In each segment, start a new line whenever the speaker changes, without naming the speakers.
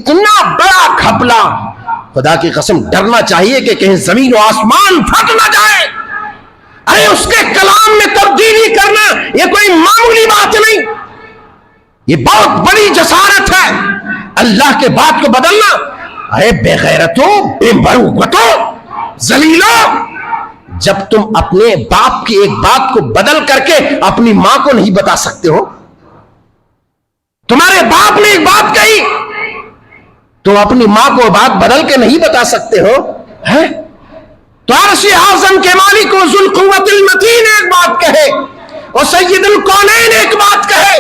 اتنا بڑا گھپلا، خدا کی قسم ڈرنا چاہیے کہ کہیں زمین و آسمان پھٹ نہ جائے۔ ارے اس کے کلام میں تبدیلی کرنا یہ کوئی معمولی بات نہیں، یہ بہت بڑی جسارت ہے۔ اللہ کے بات کو بدلنا، ارے بے غیرتو، بے مروتو، ذلیلو، جب تم اپنے باپ کی ایک بات کو بدل کر کے اپنی ماں کو نہیں بتا سکتے ہو، تمہارے باپ نے ایک بات کہی تو اپنی ماں کو بات بدل کے نہیں بتا سکتے ہو، ہے؟ تو عرش اعظم کے مالک و ذو القوت المتین ایک بات کہے اور سید الکونین ایک بات کہے،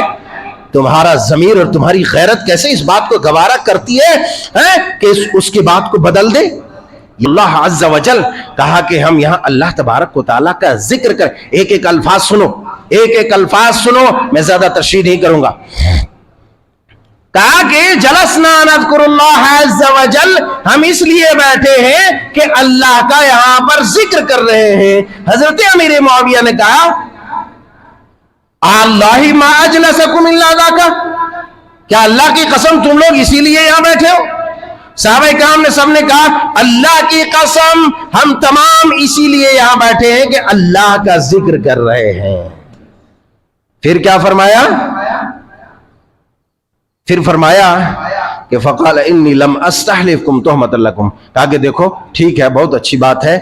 تمہارا ضمیر اور تمہاری غیرت کیسے اس بات کو گوارا کرتی ہے کہ اس کی بات کو بدل دے؟ اللہ عز و جل کہا کہ ہم یہاں اللہ تبارک و تعالیٰ کا ذکر کر، ایک ایک الفاظ سنو، ایک ایک الفاظ سنو، میں زیادہ تشریح نہیں کروں گا۔ کہا کہ جلسنا نذکر اللہ عز و جل، ہم اس لیے بیٹھے ہیں کہ اللہ کا یہاں پر ذکر کر رہے ہیں۔ حضرت امیر معاویہ نے کہا اللہ ما اجلسکم الا ذاک، کیا اللہ کی قسم تم لوگ اسی لیے یہاں بیٹھے ہو؟ صحابہ کرام نے سب نے کہا اللہ کی قسم ہم تمام اسی لیے یہاں بیٹھے ہیں کہ اللہ کا ذکر کر رہے ہیں۔ پھر کیا فرمایا؟ پھر فرمایا کہ فقال انی لم استحلفکم تہمۃ لکم، کہا کہ دیکھو ٹھیک ہے، بہت اچھی بات ہے،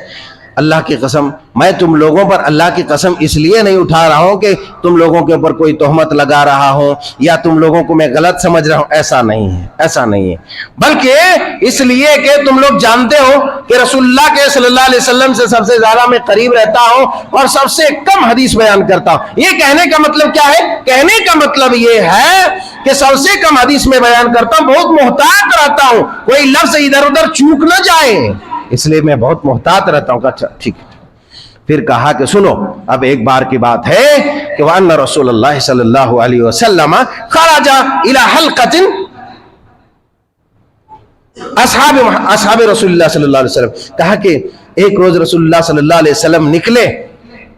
اللہ کی قسم میں تم لوگوں پر اللہ کی قسم اس لیے نہیں اٹھا رہا ہوں کہ تم لوگوں کے اوپر کوئی تہمت لگا رہا ہوں یا تم لوگوں کو میں غلط سمجھ رہا ہوں، ایسا نہیں ہے، ایسا نہیں ہے، بلکہ اس لیے کہ تم لوگ جانتے ہو کہ رسول اللہ کے صلی اللہ علیہ وسلم سے سب سے زیادہ میں قریب رہتا ہوں اور سب سے کم حدیث بیان کرتا ہوں۔ یہ کہنے کا مطلب کیا ہے؟ کہنے کا مطلب یہ ہے کہ سب سے کم حدیث میں بیان کرتا ہوں، بہت محتاط رہتا ہوں، کوئی لفظ ادھر ادھر چوک نہ جائے، اس لیے میں بہت محتاط رہتا ہوں۔ اچھا ٹھیک ہے۔ پھر کہا کہ سنو، اب ایک بار کی بات ہے کہ وَأَنَّ رسول اللہ صلی اللہ علیہ وسلم خرج الى حلقۃ اصحاب رسول اللہ صلی اللہ علیہ وسلم، کہا کہ ایک روز رسول اللہ صلی اللہ علیہ وسلم نکلے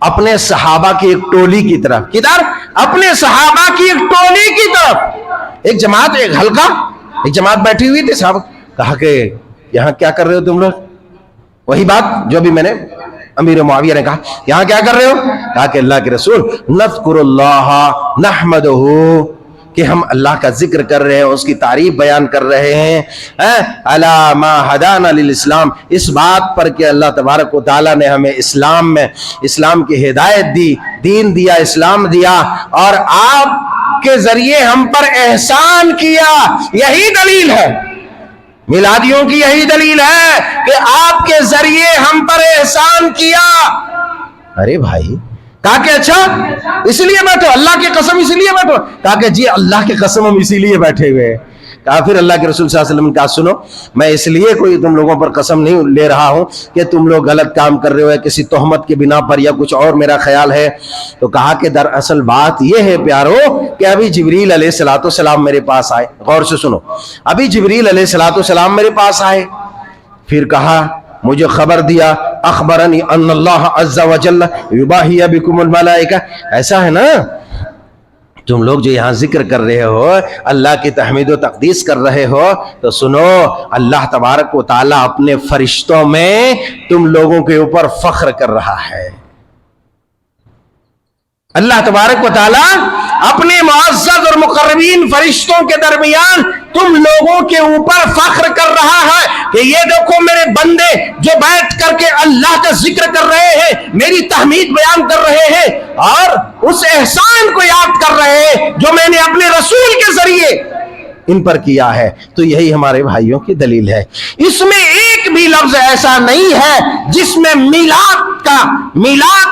اپنے صحابہ کی ایک ٹولی کی طرف۔ کدھر؟ اپنے صحابہ کی ایک ٹولی کی طرف، ایک جماعت، ایک حلقہ، ایک جماعت بیٹھی ہوئی تھی۔ صحابہ کہا کہ یہاں کیا کر رہے ہو تم لوگ؟ وہی بات جو بھی میں نے امیر معاویہ نے کہا، یہاں کیا کر رہے ہو؟ کہا کہ اللہ کے رسول نذکر اللہ نحمدہ، کہ ہم اللہ کا ذکر کر رہے ہیں، اس کی تعریف بیان کر رہے ہیں، علی ما ہدانا للاسلام، اس بات پر کہ اللہ تبارک و تعالیٰ نے ہمیں اسلام میں اسلام کی ہدایت دی، دین دیا، اسلام دیا، اور آپ کے ذریعے ہم پر احسان کیا۔ یہی دلیل ہے میلادیوں کی، یہی دلیل ہے کہ آپ کے ذریعے ہم پر احسان کیا۔ ارے بھائی، کہا کہ اچھا اس لیے بیٹھو، اللہ کی قسم اسی لیے بیٹھو؟ کہا کہ جی اللہ کی قسم ہم اسی لیے بیٹھے ہوئے۔ کہا پھر اللہ کے رسول صلی اللہ علیہ وسلم نے کہا سنو، میں اس لیے کوئی تم لوگوں پر قسم نہیں لے رہا ہوں کہ تم لوگ غلط کام کر رہے ہو یا کسی تہمت کی بنا پر یا کچھ اور میرا خیال ہے۔ تو کہا کہ دراصل بات یہ ہے پیارو کہ ابھی جبریل علیہ السلام میرے پاس آئے، غور سے سنو، ابھی جبریل علیہ السلام میرے پاس آئے، پھر کہا مجھے خبر دیا، اخبرنی ان اللہ عز و جل یباہی بکم الملائکہ، ایسا ہے نا تم لوگ جو یہاں ذکر کر رہے ہو، اللہ کی تحمید و تقدیس کر رہے ہو، تو سنو اللہ تبارک و تعالیٰ اپنے فرشتوں میں تم لوگوں کے اوپر فخر کر رہا ہے۔ اللہ تبارک و تعالیٰ اپنے معزز اور مقربین فرشتوں کے درمیان تم لوگوں کے اوپر فخر کر رہا ہے کہ یہ دیکھو میرے بندے جو بیٹھ کر کے اللہ کا ذکر کر رہے ہیں، میری تحمید بیان کر رہے ہیں اور اس احسان کو یاد کر رہے ہیں جو میں نے اپنے رسول کے ذریعے ان پر کیا ہے۔ تو یہی ہمارے بھائیوں کی دلیل ہے۔ اس میں ایک بھی لفظ ایسا نہیں ہے جس میں میلاد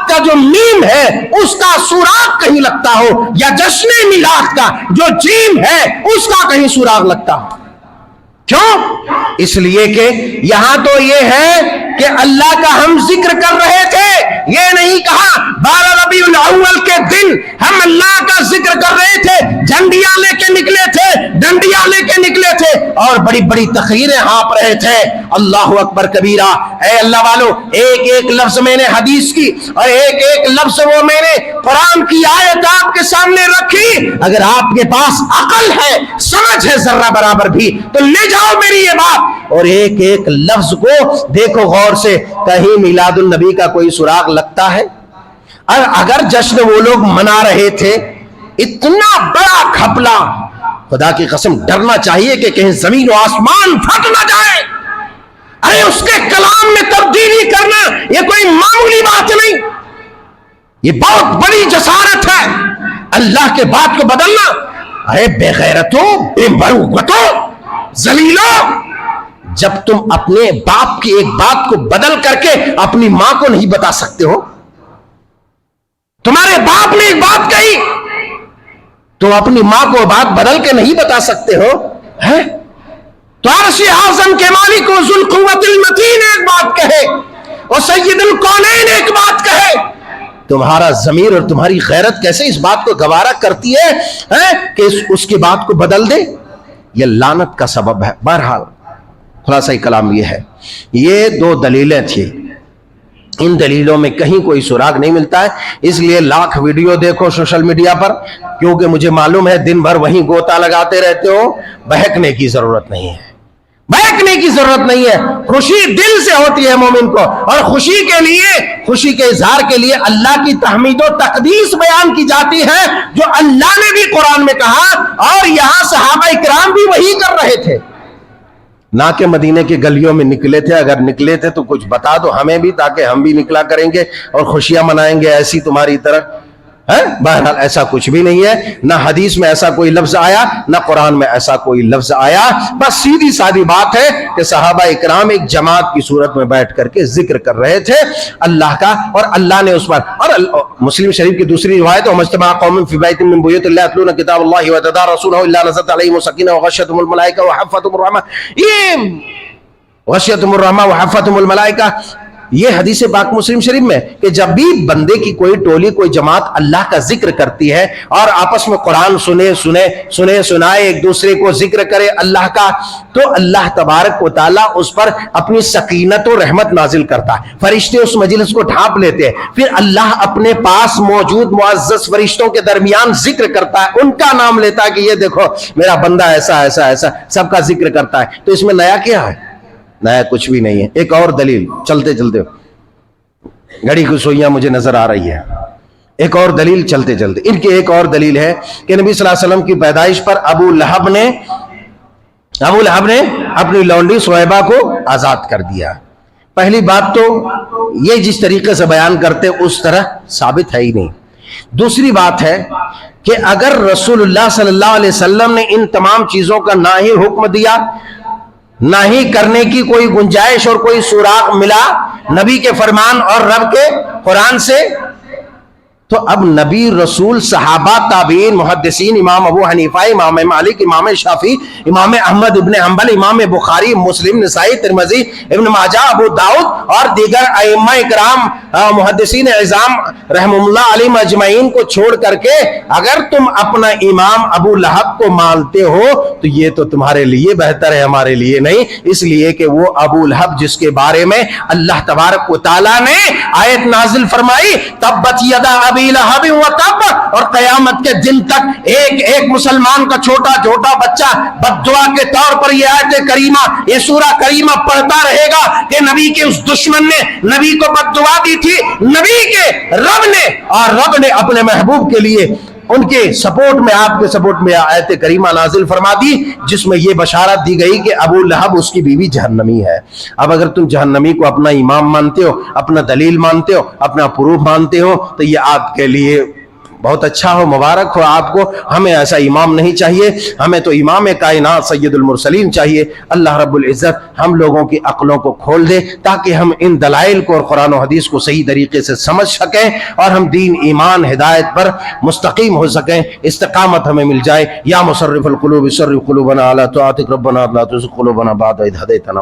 کا جو میم ہے اس کا سوراخ کہیں لگتا ہو، یا جشن میلاد کا جو جیم ہے اس کا کہیں سوراخ لگتا ہو۔ کیوں؟ اس لیے کہ یہاں تو یہ ہے کہ اللہ کا ہم ذکر کر رہے تھے، یہ نہیں کہا 12 रबीउल अव्वल के दिन हम अल्लाह का जिक्र कर रहे थे, झंडियां लेके निकले थे, डंडियां लेके निकले थे और बड़ी बड़ी तकरीरें हाँप रहे थे, अल्लाह अकबर कबीरा। ऐ अल्लाह वालों, एक एक लफ्ज मैंने हदीस की और एक एक लफ्ज वो मैंने कुरान की आयत आपके सामने रखी। अगर आपके पास अकल है, समझ है जर्रा बराबर भी, तो ले जाओ मेरी ये बात और एक एक लफ्ज को देखो गौर से। कहीं मिलादुल नबी का कोई सुराग लगता है? और अगर जश्न वो लोग मना रहे थे, इतना बड़ा घपला, खुदा की कसम डरना चाहिए कि कहीं जमीन और आसमान फट ना जाए। अरे उसके कलाम में तब्दीली करना ये कोई मामूली बात नहीं, ये बहुत बड़ी जसारत है। अल्लाह के बात को बदलना, अरे बेगैरतो, बेमरूगतो, जलीलो, जब तुम अपने बाप की एक बात को बदल करके अपनी मां को नहीं बता सकते हो, तुम्हारे बाप ने एक बात कही, तुम अपनी मां को बात बदल के नहीं बता सकते हो, है? तो अर्श आज़म के मालिक व ज़ुल क़ुव्वतिल मतीन एक बात कहे और सय्यदुल कौनैन एक बात कहे, तुम्हारा ज़मीर और तुम्हारी गैरत कैसे इस बात को गवारा करती है कि उसकी बात को बदल दे? यह लानत का सबब है। बहरहाल खुलासा कलाम यह है, ये दो दलीलें थी, इन दलीलों में कहीं कोई सुराग नहीं मिलता है। इसलिए लाख वीडियो देखो सोशल मीडिया पर, क्योंकि मुझे मालूम है दिन भर वहीं गोता लगाते रहते हो। बहकने की जरूरत नहीं है, बहकने की जरूरत नहीं है। खुशी दिल से होती है मोमिन को, और खुशी के लिए, खुशी के इजहार के लिए अल्लाह की तहमीद और तकदीस बयान की जाती है, जो अल्लाह ने भी कुरान में कहा और यहां सहाबा इकराम भी वही कर रहे थे। ना के मदीने की गलियों में निकले थे, अगर निकले थे तो कुछ बता दो हमें भी, ताकि हम भी निकला करेंगे और खुशियां मनाएंगे ऐसी तुम्हारी तरह, है? बहरहाल ऐसा कुछ भी नहीं है, ना हदीस में ऐसा कोई लफ्ज आया, ना कुरान में ऐसा कोई लफ्ज आया। बस सीधी सादी बात है कि सहाबा इकराम एक जमात की सूरत में बैठ करके जिक्र कर रहे थे अल्लाह का, और अल्लाह ने उस पर, और मुस्लिम शरीफ की दूसरी रिवायत है, मज्तमा कौम फी बैतिन मिन बुयूतिल्लाह यतलूना किताबल्लाहि व यतदारसूनहु इल्ला नज़लत अलैहिमुस सकीना व गशियतहुमुल मलाइका व हफ़्फ़तहुमुर रहमा। ये गशियतहुमुर रहमा व हफ़्फ़तहुमुल मलाइका, ये हदीस पाक मुस्लिम शरीफ में कि जब भी बंदे की कोई टोली, कोई जमात अल्लाह का जिक्र करती है और आपस में कुरान सुनाए, एक दूसरे को जिक्र करे अल्लाह का, तो अल्लाह तबारक व तआला उस पर अपनी सकीनत और रहमत नाजिल करता है। फरिश्ते उस मजलिस को ढांप लेते हैं, फिर अल्लाह अपने पास मौजूद मुअज़्ज़ज़ फरिश्तों के दरमियान जिक्र करता है, उनका नाम लेता है कि ये देखो मेरा बंदा ऐसा ऐसा ऐसा, सबका जिक्र करता है। तो इसमें नया क्या है? नया कुछ भी नहीं है। एक और दलील, चलते चलते, घड़ी की सुइयां मुझे नजर आ रही है, एक और दलील चलते चलते, इनकी एक और दलील है कि नबी सल्लल्लाहु अलैहि वसल्लम की पैदाइश पर अबू लहब ने अपनी लौंडी सुहैबा को आजाद कर दिया। पहली बात तो ये जिस तरीके से बयान करते उस तरह साबित है ही नहीं। दूसरी बात है कि अगर रसूलुल्लाह सल्लल्लाहु अलैहि वसल्लम ने इन तमाम चीजों का ना ही हुक्म दिया, ना ही करने की कोई गुंजाइश और कोई सुराग मिला नबी के फरमान और रब के कुरान से, तो अब नबी, रसूल, सहाबा, ताबीन, मुहद्दिसीन, इमाम अबू हनीफा, इमाम मालिक, इमाम शाफी, इमाम अहमद इब्न हंबल, इमाम बुखारी, मुस्लिम, नसाई, तिरमिज़ी, इब्न माजा, अबू दाऊद और दीगर अइम्मा इकराम मुहद्दिसीन इज़ाम रहमतुल्लाह अलैहिम अजमईन को छोड़ करके अगर तुम अपना इमाम अबू लहब को मानते हो तो ये तो तुम्हारे लिए बेहतर है, हमारे लिए नहीं। इसलिए कि वो अबू लहब जिसके बारे में अल्लाह तबारक व तआला ने आयत नाजिल फरमाई, तब्बत यदा अबी लहब व तब, और कयामत के दिन तक एक एक मुसलमान का छोटा छोटा बच्चा बद्दुआ के तौर पर यह आयत करीमा, ये सूरा करीमा पढ़ता रहेगा कि नबी के उस दुश्मन ने नबी को बद्दुआ दी थी, नबी के रब ने, और रब ने अपने महबूब के लिए उनके सपोर्ट में, आपके सपोर्ट में आयत करीमा नाजिल फरमा दी, जिसमें यह बशारत दी गई कि अबू लहब उसकी बीवी जहन्नमी है। अब अगर तुम जहन्नमी को अपना इमाम मानते हो, अपना दलील मानते हो, अपना प्रूफ मानते हो, तो यह आपके लिए बहुत अच्छा हो, मुबारक हो आपको। हमें ऐसा इमाम नहीं चाहिए, हमें तो इमाम कायनात सैयदुल मुरसलीन चाहिए। अल्लाह रब्बुल इज्जत हम लोगों की अक्लों को खोल दे ताकि हम इन दलाइल को और कुरान और हदीस को सही तरीके से समझ सकें और हम दीन, ईमान, हिदायत पर मुस्तकीम हो सकें, इस्तिकामत हमें मिल जाए। या मुसर्रिफुल कुलूब सर्रिफ कुलूबना अला तआतिक रब्बना ला तुज़िग़ कुलूबना बअद इज़ हदैतना।